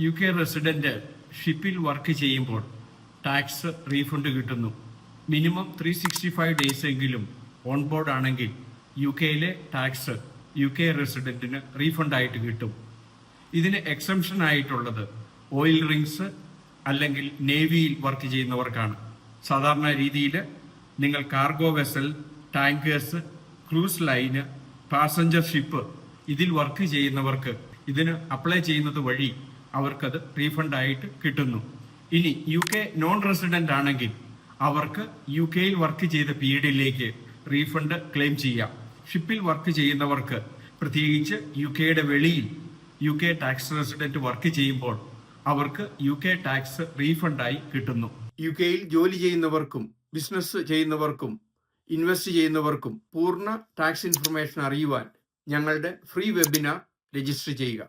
U K resident ഷിപ്പിൽ work ചെയ്യുമ്പോൾ tax refund കിട്ടുന്നു. മിനിമം 365 ഡേയ്സ് എങ്കിലും ഓൺ ബോർഡ് ആണെങ്കിൽ യു കെയിലെ ടാക്സ് യു കെ റെസിഡന്റിന് റീഫണ്ട് ആയിട്ട് കിട്ടും. ഇതിന് എക്സംഷൻ ആയിട്ടുള്ളത് ഓയിൽ റിങ്സ് അല്ലെങ്കിൽ നേവിയിൽ വർക്ക് ചെയ്യുന്നവർക്കാണ്. സാധാരണ രീതിയിൽ നിങ്ങൾ cargo vessel, tankers, cruise line, passenger ship ഇതിൽ വർക്ക് ചെയ്യുന്നവർക്ക് ഇതിന് അപ്ലൈ ചെയ്യുന്നത് വഴി അവർക്കത് റീഫണ്ട് ആയിട്ട് കിട്ടുന്നു. ഇനി യു കെ നോൺ റെസിഡന്റ് ആണെങ്കിൽ അവർക്ക് യു കെയിൽ വർക്ക് ചെയ്ത പീരീഡിലേക്ക് റീഫണ്ട് ക്ലെയിം ചെയ്യാം. ഷിപ്പിൽ വർക്ക് ചെയ്യുന്നവർക്ക്, പ്രത്യേകിച്ച് യു കെയുടെ വെളിയിൽ U K tax resident work ചെയ്യുമ്പോൾ അവർക്ക് യു കെ ടാക്സ് റീഫണ്ടായി കിട്ടുന്നു. യു കെയിൽ ജോലി ചെയ്യുന്നവർക്കും ബിസിനസ് ചെയ്യുന്നവർക്കും ഇൻവെസ്റ്റ് ചെയ്യുന്നവർക്കും പൂർണ്ണ ടാക്സ് ഇൻഫർമേഷൻ അറിയുവാൻ ഞങ്ങളുടെ ഫ്രീ വെബിനാർ രജിസ്റ്റർ ചെയ്യുക.